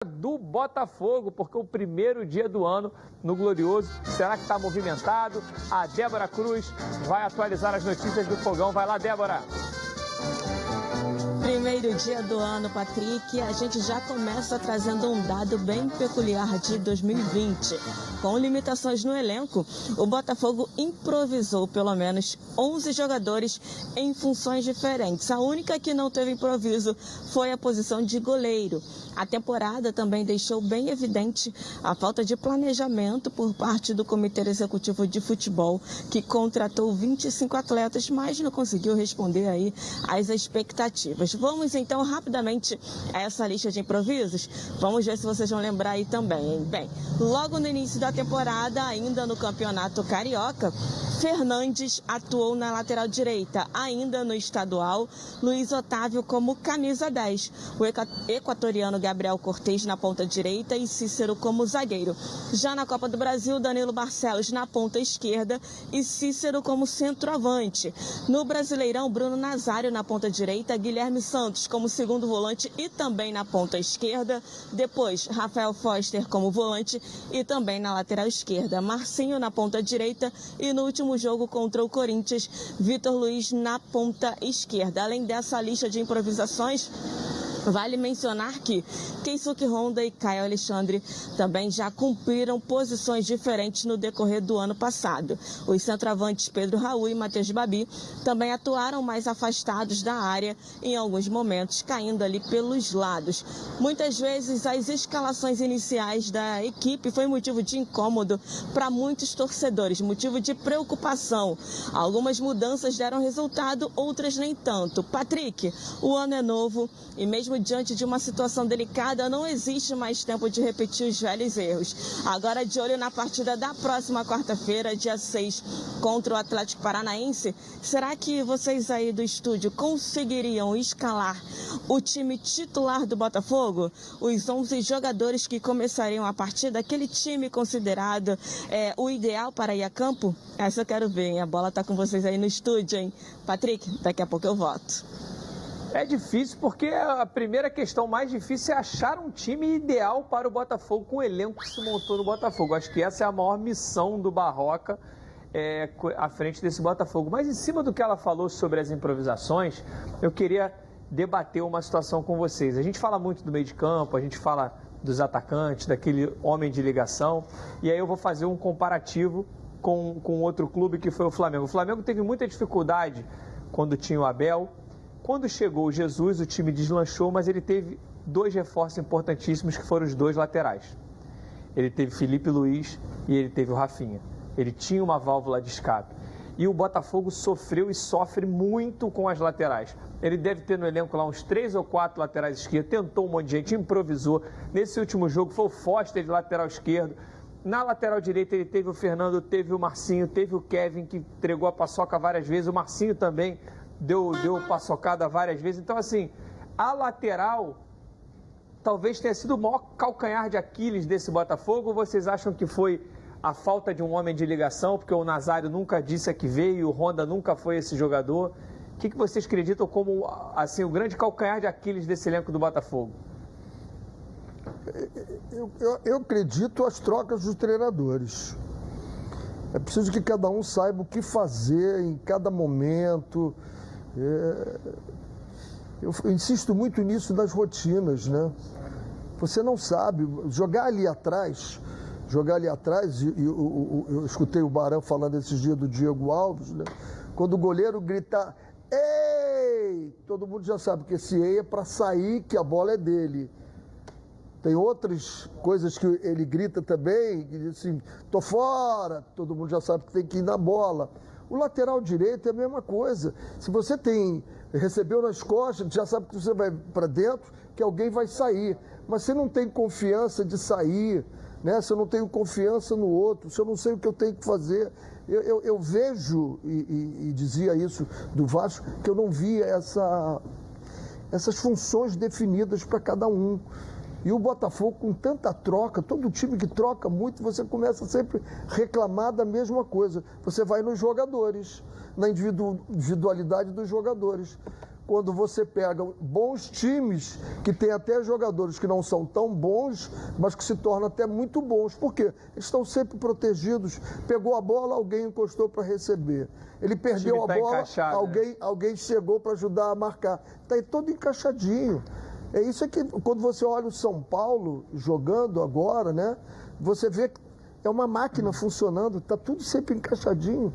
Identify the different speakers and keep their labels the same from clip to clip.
Speaker 1: do Botafogo, porque o primeiro dia do ano no Glorioso, será que está movimentado? A Débora Cruz vai atualizar as notícias do Fogão. Vai lá, Débora!
Speaker 2: Primeiro dia do ano, Patrick, a gente já começa trazendo um dado bem peculiar de 2020. Com limitações no elenco, o Botafogo improvisou pelo menos 11 jogadores em funções diferentes. A única que não teve improviso foi a posição de goleiro. A temporada também deixou bem evidente a falta de planejamento por parte do Comitê Executivo de Futebol, que contratou 25 atletas, mas não conseguiu responder aí às expectativas. Vamos então rapidamente a essa lista de improvisos. Vamos ver se vocês vão lembrar aí também, hein? Bem, logo no início da temporada, ainda no Campeonato Carioca, Fernandes atuou na lateral direita. Ainda no estadual, Luiz Otávio como camisa 10. O equatoriano Gabriel Cortez na ponta direita e Cícero como zagueiro. Já na Copa do Brasil, Danilo Barcelos na ponta esquerda e Cícero como centroavante. No Brasileirão, Bruno Nazário na ponta direita, Guilherme Santos como segundo volante e também na ponta esquerda. Depois, Rafael Foster como volante e também na lateral esquerda. Marcinho na ponta direita e no último jogo contra o Corinthians, Vitor Luiz na ponta esquerda. Além dessa lista de improvisações, vale mencionar que Keisuke Honda e Caio Alexandre também já cumpriram posições diferentes no decorrer do ano passado. Os centroavantes Pedro Raul e Matheus Babi também atuaram mais afastados da área em alguns momentos, caindo ali pelos lados. Muitas vezes as escalações iniciais da equipe foi motivo de incômodo para muitos torcedores, motivo de preocupação. Algumas mudanças deram resultado, outras nem tanto. Patrick, o ano é novo e mesmo diante de uma situação delicada, não existe mais tempo de repetir os velhos erros. Agora, de olho na partida da próxima quarta-feira, dia 6, contra o Atlético Paranaense, será que vocês aí do estúdio conseguiriam escalar o time titular do Botafogo? Os 11 jogadores que começariam a partida, aquele time considerado o ideal para ir a campo? Essa eu quero ver, hein? A bola tá com vocês aí no estúdio, hein? Patrick, daqui a pouco eu volto.
Speaker 1: É difícil porque a primeira questão mais difícil é achar um time ideal para o Botafogo com o elenco que se montou no Botafogo. Acho que essa é a maior missão do Barroca à frente desse Botafogo. Mas em cima do que ela falou sobre as improvisações, eu queria debater uma situação com vocês. A gente fala muito do meio de campo, a gente fala dos atacantes, daquele homem de ligação, e aí eu vou fazer um comparativo com outro clube que foi o Flamengo. O Flamengo teve muita dificuldade quando tinha o Abel. Quando chegou o Jesus, o time deslanchou, mas ele teve dois reforços importantíssimos que foram os dois laterais. Ele teve Felipe Luiz e ele teve o Rafinha. Ele tinha uma válvula de escape. E o Botafogo sofreu e sofre muito com as laterais. Ele deve ter no elenco lá uns 3 ou 4 laterais esquerdos, tentou um monte de gente, improvisou. Nesse último jogo foi o Foster de lateral esquerdo. Na lateral direita ele teve o Fernando, teve o Marcinho, teve o Kevin, que entregou a paçoca várias vezes. O Marcinho também deu paçocada várias vezes. Então, assim, a lateral talvez tenha sido o maior calcanhar de Aquiles desse Botafogo. Ou vocês acham que foi a falta de um homem de ligação, porque o Nazário nunca disse a que veio e o Honda nunca foi esse jogador? O que vocês acreditam como assim, o grande calcanhar de Aquiles desse elenco do Botafogo?
Speaker 3: Eu acredito as trocas dos treinadores. É preciso que cada um saiba o que fazer em cada momento. Eu insisto muito nisso das rotinas, né? Você não sabe, jogar ali atrás, e eu escutei o Barão falando esses dias do Diego Alves, né? Quando o goleiro grita, ei, todo mundo já sabe que esse ei é para sair, que a bola é dele. Tem outras coisas que ele grita também, que diz assim, tô fora, todo mundo já sabe que tem que ir na bola. O lateral direito é a mesma coisa. Se você recebeu nas costas, já sabe que você vai para dentro, que alguém vai sair. Mas você não tem confiança de sair, né? Se eu não tenho confiança no outro, se eu não sei o que eu tenho que fazer. Eu vejo, e dizia isso do Vasco, que eu não via essas funções definidas para cada um. E o Botafogo, com tanta troca, todo time que troca muito, você começa sempre a reclamar da mesma coisa. Você vai nos jogadores, na individualidade dos jogadores. quando você pega bons times, que tem até jogadores que não são tão bons, mas que se tornam até muito bons. Por quê? Eles estão sempre protegidos. Pegou a bola, alguém encostou para receber. Ele perdeu a bola, alguém chegou para ajudar a marcar. Está todo encaixadinho. É isso que, quando você olha o São Paulo jogando agora, né? Você vê que é uma máquina funcionando, está tudo sempre encaixadinho.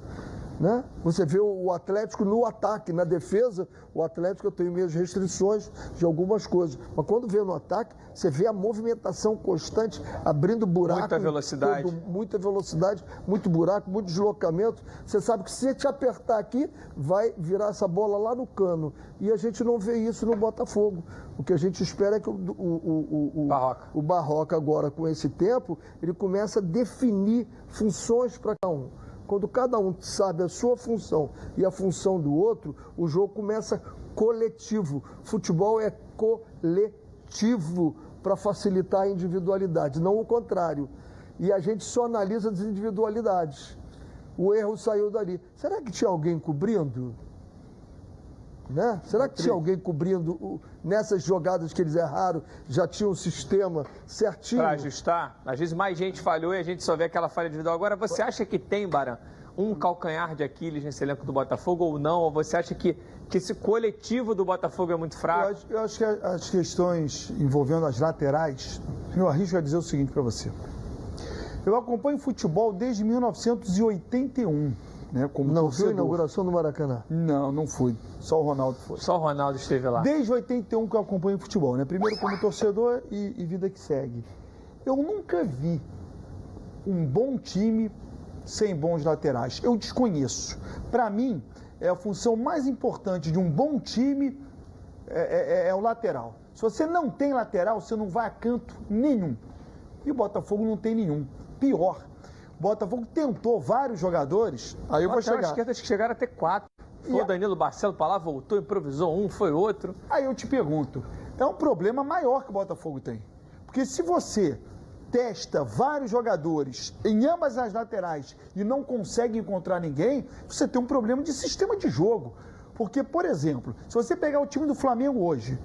Speaker 3: Né? Você vê o Atlético no ataque, na defesa, o Atlético eu tenho minhas restrições de algumas coisas, mas quando vê no ataque, você vê a movimentação constante, abrindo buraco.
Speaker 1: Muita velocidade.
Speaker 3: Muita velocidade, muito buraco, muito deslocamento. Você sabe que se te apertar aqui, vai virar essa bola lá no cano. E a gente não vê isso no Botafogo. O que a gente espera é que o Barroca agora, com esse tempo, ele começa a definir funções para cada um. Quando cada um sabe a sua função e a função do outro, o jogo começa coletivo. Futebol é coletivo para facilitar a individualidade, não o contrário. E a gente só analisa as individualidades. O erro saiu dali. Será que tinha alguém cobrindo? Né? Será que tinha alguém cobrindo nessas jogadas que eles erraram? Já tinha um sistema certinho?
Speaker 1: Para ajustar? Às vezes mais gente falhou e a gente só vê aquela falha individual. Agora, você acha que tem, Baran, um calcanhar de Aquiles nesse elenco do Botafogo ou não? Ou você acha que esse coletivo do Botafogo é muito fraco?
Speaker 4: Eu acho que as questões envolvendo as laterais, eu arrisco a dizer o seguinte para você. Eu acompanho futebol desde 1981. Né, como
Speaker 3: não
Speaker 4: torcedor.
Speaker 3: viu a inauguração do Maracanã?
Speaker 4: Não fui. Só o Ronaldo foi.
Speaker 1: Só o Ronaldo esteve lá.
Speaker 4: Desde 81 que eu acompanho futebol, né? Primeiro como torcedor e vida que segue. Eu nunca vi um bom time sem bons laterais. Eu desconheço. Para mim, a função mais importante de um bom time é o lateral. Se você não tem lateral, você não vai a canto nenhum. E o Botafogo não tem nenhum. Pior. O Botafogo tentou vários jogadores. Aí eu vou chegar.
Speaker 1: Esquerdas que chegaram a ter 4. Foi o Danilo Barcelo para lá, voltou, improvisou um, foi outro.
Speaker 4: Aí eu te pergunto, é um problema maior que o Botafogo tem. Porque se você testa vários jogadores em ambas as laterais e não consegue encontrar ninguém, você tem um problema de sistema de jogo. Porque, por exemplo, se você pegar o time do Flamengo hoje,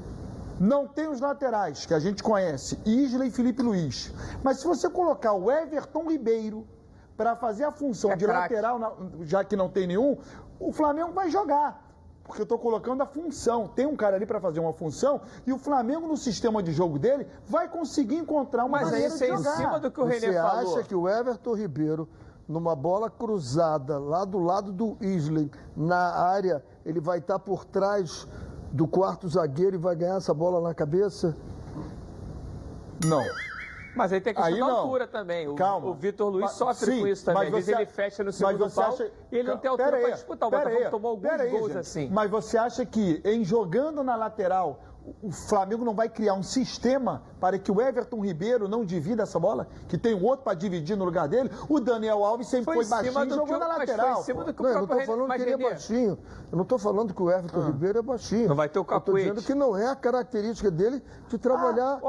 Speaker 4: não tem os laterais, que a gente conhece, Isla e Felipe Luiz. Mas se você colocar o Everton Ribeiro para fazer a função de lateral, já que não tem nenhum, o Flamengo vai jogar. Porque eu estou colocando a função. Tem um cara ali para fazer uma função e o Flamengo, no sistema de jogo dele, vai conseguir encontrar uma maneira de jogar.
Speaker 1: Mas aí, em cima do que o Renê falou.
Speaker 3: Você acha que o Everton Ribeiro, numa bola cruzada, lá do lado do Isley, na área, ele vai estar por trás do quarto zagueiro e vai ganhar essa bola na cabeça?
Speaker 4: Não.
Speaker 1: Mas aí tem que questão da altura também. O Vitor Luiz sofre com isso também. Às vezes ele fecha no segundo pau e ele não tem altura para disputar. O Botafogo tomou alguns gols assim.
Speaker 4: Mas você acha que, em jogando na lateral, o Flamengo não vai criar um sistema para que o Everton Ribeiro não divida essa bola? Que tem um outro para dividir no lugar dele? O Daniel Alves sempre foi baixinho e jogou na lateral.
Speaker 3: Eu não estou falando que ele é baixinho. Eu não estou falando que o Everton Ribeiro é baixinho.
Speaker 1: Não vai ter o cacuete.
Speaker 3: Eu estou dizendo que não é a característica dele de trabalhar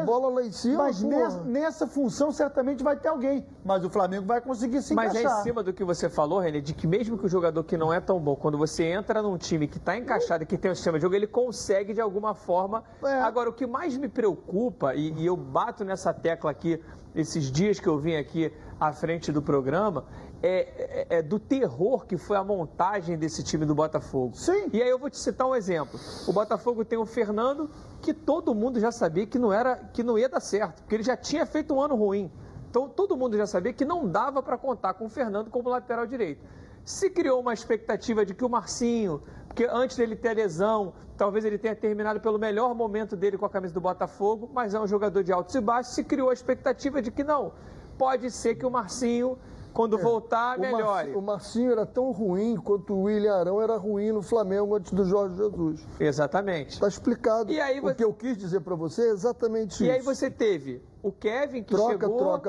Speaker 3: bola lá em cima.
Speaker 4: Mas nessa função certamente vai ter alguém. Mas o Flamengo vai conseguir se encaixar.
Speaker 1: Mas é em cima do que você falou, Renê, de que mesmo que o jogador que não é tão bom, quando você entra num time que está encaixado e que tem um sistema de jogo, ele consegue de alguma forma. Agora, o que mais me preocupa, e eu bato nessa tecla aqui, esses dias que eu vim aqui à frente do programa, é do terror que foi a montagem desse time do Botafogo.
Speaker 4: Sim.
Speaker 1: E aí eu vou te citar um exemplo. O Botafogo tem o Fernando, que todo mundo já sabia que não ia dar certo, porque ele já tinha feito um ano ruim. Então todo mundo já sabia que não dava para contar com o Fernando como lateral direito. Se criou uma expectativa de que o Marcinho, porque antes dele ter a lesão, talvez ele tenha terminado pelo melhor momento dele com a camisa do Botafogo, mas é um jogador de altos e baixos, se criou a expectativa de que não, pode ser que o Marcinho, quando voltar, melhore.
Speaker 3: O Marcinho era tão ruim quanto o William Arão era ruim no Flamengo antes do Jorge Jesus.
Speaker 1: Exatamente.
Speaker 3: Está explicado.
Speaker 1: E aí
Speaker 3: o que eu quis dizer para você é exatamente isso.
Speaker 1: E aí você teve o Kevin, que chegou,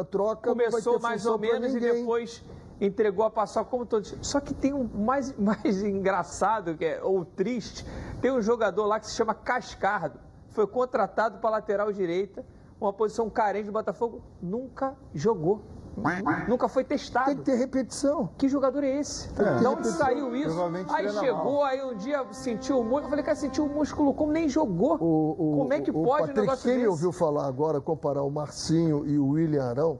Speaker 1: começou mais ou menos e depois entregou a paçoca como todos. Só que tem um mais engraçado, ou triste, tem um jogador lá que se chama Cascardo, foi contratado para lateral direita, uma posição carente do Botafogo, nunca jogou. Nunca foi testado.
Speaker 3: Tem que ter repetição.
Speaker 1: Que jogador é esse?
Speaker 3: ter
Speaker 1: De onde
Speaker 3: repetição.
Speaker 1: saiu isso?
Speaker 4: Provavelmente
Speaker 1: Aí
Speaker 4: treina
Speaker 1: chegou,
Speaker 4: mal.
Speaker 1: aí um dia sentiu o músculo. Eu falei, cara, sentiu o músculo como nem jogou. Como é que pode um
Speaker 3: Patrick,
Speaker 1: negócio
Speaker 3: quem me
Speaker 1: desse?
Speaker 3: ouviu falar agora, comparar o Marcinho e o William Arão,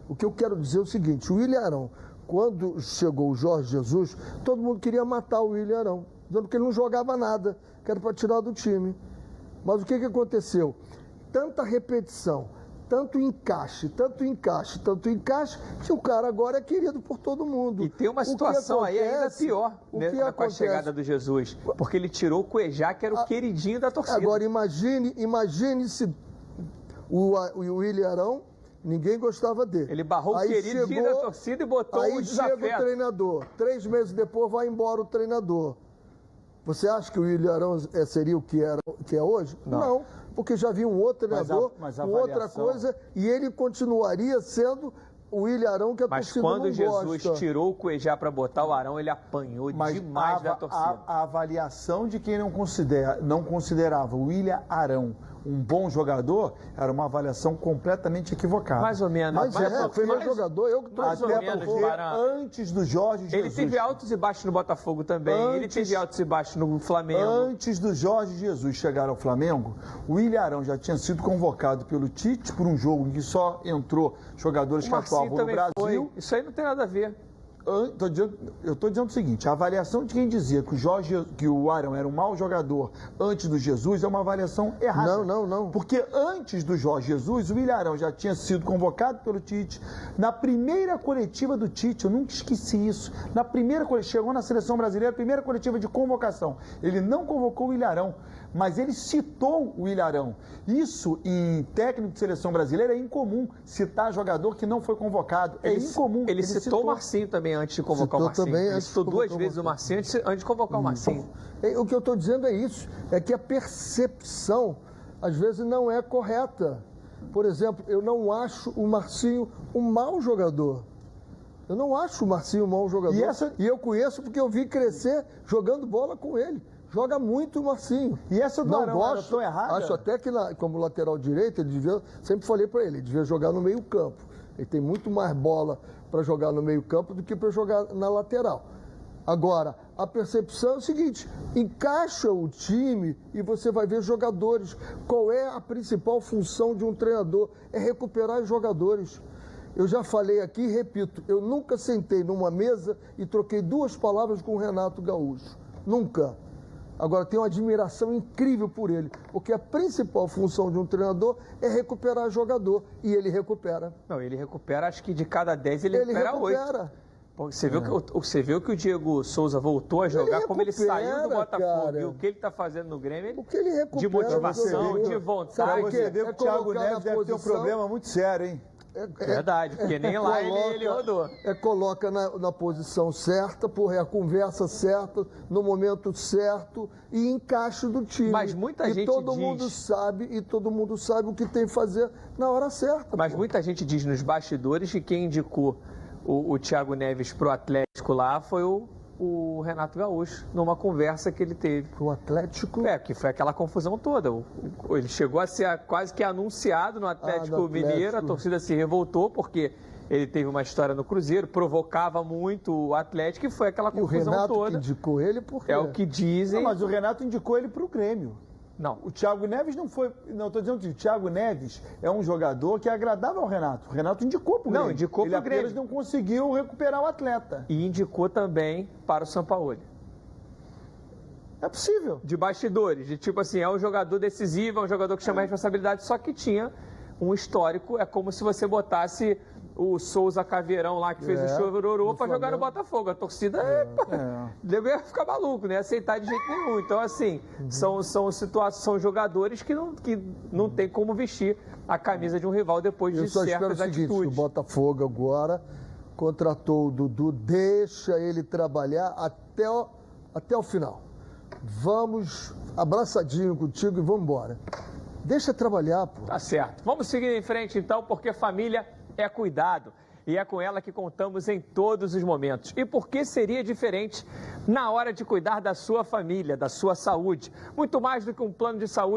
Speaker 3: o que eu quero dizer é o seguinte, o William Arão, quando chegou o Jorge Jesus, todo mundo queria matar o William Arão, dizendo que ele não jogava nada, que era para tirar do time. Mas o que aconteceu? Tanta repetição, tanto encaixe, que o cara agora é querido por todo mundo.
Speaker 1: E tem uma situação aí ainda pior, né, com a
Speaker 3: acontece?
Speaker 1: chegada do Jesus, porque ele tirou o Cuejá, que era o queridinho da torcida.
Speaker 3: Agora imagine se o William Arão, ninguém gostava dele.
Speaker 1: Ele barrou o queridinho da torcida e botou
Speaker 3: aí
Speaker 1: um
Speaker 3: chega o
Speaker 1: desafeto.
Speaker 3: treinador, 3 meses depois vai embora o treinador. Você acha que o William Arão seria o que é hoje? Não, porque já havia um outro treinador,
Speaker 4: mas a
Speaker 3: com outra
Speaker 4: avaliação-
Speaker 3: coisa, e ele continuaria sendo o William Arão que a
Speaker 1: Mas
Speaker 3: torcida
Speaker 1: quando
Speaker 3: não
Speaker 1: Jesus
Speaker 3: gosta.
Speaker 1: tirou o Cuejá para botar o Arão, ele apanhou demais da torcida.
Speaker 4: A avaliação de quem não considerava o William Arão um bom jogador era uma avaliação completamente equivocada.
Speaker 1: Mais ou menos.
Speaker 3: Mas foi meu jogador, eu que
Speaker 1: mais ou
Speaker 3: trouxe
Speaker 1: menos,
Speaker 3: ele.
Speaker 1: Barão.
Speaker 4: Antes do Jorge Jesus.
Speaker 1: Ele teve altos e baixos no Botafogo também. Ele
Speaker 4: Antes-
Speaker 1: teve altos e baixos no Flamengo.
Speaker 4: Antes do Jorge Jesus chegar ao Flamengo, o William Arão já tinha sido convocado pelo Tite por um jogo em que só entrou jogadores
Speaker 1: O
Speaker 4: que
Speaker 1: Marcinho
Speaker 4: atuavam no
Speaker 1: também
Speaker 4: Brasil.
Speaker 1: foi. Isso aí não tem nada a ver.
Speaker 4: Eu estou dizendo o seguinte, a avaliação de quem dizia que o Arão era um mau jogador antes do Jesus é uma avaliação errada.
Speaker 3: Não.
Speaker 4: Porque antes do Jorge Jesus, o William Arão já tinha sido convocado pelo Tite. Na primeira coletiva do Tite, eu nunca esqueci isso, chegou na Seleção Brasileira, primeira coletiva de convocação. Ele não convocou o William Arão, mas ele citou o William Arão. Isso, em técnico de Seleção Brasileira, é incomum, citar jogador que não foi convocado. É incomum.
Speaker 1: Ele citou o Marcinho também antes de convocar o
Speaker 3: Citou
Speaker 1: Marcinho.
Speaker 3: também
Speaker 1: Ele
Speaker 3: antes de
Speaker 1: citou duas
Speaker 3: convocar o
Speaker 1: vezes o Marcinho antes de convocar o Marcinho.
Speaker 3: O que eu estou dizendo é isso, é que a percepção, às vezes, não é correta. Por exemplo, eu não acho o Marcinho um mau jogador. Eu não acho o Marcinho um mau jogador. E eu conheço porque eu vi crescer jogando bola com ele. Joga muito o Marcinho.
Speaker 4: E essa do
Speaker 3: não
Speaker 4: Arão era
Speaker 3: gosto,
Speaker 4: tão errada?
Speaker 3: acho até que como lateral direito, ele devia, sempre falei para ele devia jogar no meio campo. Ele tem muito mais bola para jogar no meio campo do que para jogar na lateral. Agora, a percepção é o seguinte, encaixa o time e você vai ver jogadores. Qual é a principal função de um treinador? É recuperar os jogadores. Eu já falei aqui e repito, eu nunca sentei numa mesa e troquei 2 palavras com o Renato Gaúcho. Nunca. Agora, tenho uma admiração incrível por ele, porque a principal função de um treinador é recuperar jogador, e ele recupera.
Speaker 1: Não, ele recupera, acho que de cada 10 ele recupera 8. Você viu que o Diego Souza voltou a jogar, como ele saiu do Botafogo,
Speaker 3: cara.
Speaker 1: e o que ele está fazendo no Grêmio,
Speaker 3: O que ele recupera,
Speaker 1: de motivação,
Speaker 3: você vê,
Speaker 1: de vontade.
Speaker 3: sabe o
Speaker 4: Você vê que o Thiago
Speaker 3: colocar
Speaker 4: Neves
Speaker 3: na
Speaker 4: deve ter um
Speaker 3: posição-
Speaker 4: problema muito sério, hein?
Speaker 1: Verdade, porque nem lá ele rodou.
Speaker 3: Coloca na posição certa, é a conversa certa, no momento certo e encaixe do time.
Speaker 1: Mas muita gente
Speaker 3: todo mundo sabe o que tem que fazer na hora certa.
Speaker 1: Mas muita gente diz nos bastidores que quem indicou o Thiago Neves pro Atlético lá foi o Renato Gaúcho, numa conversa que ele teve.
Speaker 3: O Atlético...
Speaker 1: Que foi aquela confusão toda. Ele chegou a ser quase que anunciado no Atlético Mineiro, a torcida se revoltou porque ele teve uma história no Cruzeiro, provocava muito o Atlético e foi aquela
Speaker 3: E o
Speaker 1: confusão
Speaker 3: Renato
Speaker 1: toda.
Speaker 3: que indicou ele por quê?
Speaker 1: É o que dizem.
Speaker 4: Não, mas o Renato indicou ele para o Grêmio.
Speaker 1: Não.
Speaker 4: O Thiago Neves não foi... Não, estou dizendo que o Thiago Neves é um jogador que é agradável ao Renato. O Renato indicou para o Grêmio.
Speaker 1: Não, indicou
Speaker 4: ele
Speaker 1: pro Grêmio.
Speaker 4: apenas não conseguiu recuperar o atleta.
Speaker 1: E indicou também para o Sampaoli.
Speaker 4: É possível.
Speaker 1: De bastidores, de tipo assim, é um jogador decisivo, é um jogador que chama a responsabilidade, só que tinha um histórico, é como se você botasse o Souza Caveirão lá, que fez o chororô para jogar no Botafogo. A torcida ia ficar maluco, né? Aceitar de jeito nenhum. Então, assim, são jogadores que não tem como vestir a camisa de um rival depois de certas atitudes.
Speaker 3: O Botafogo agora contratou o Dudu, deixa ele trabalhar até o final. Vamos abraçadinho contigo e vamos embora. Deixa trabalhar, pô.
Speaker 1: Tá certo. Vamos seguir em frente, então, porque família é cuidado. E é com ela que contamos em todos os momentos. E por que seria diferente na hora de cuidar da sua família, da sua saúde? Muito mais do que um plano de saúde.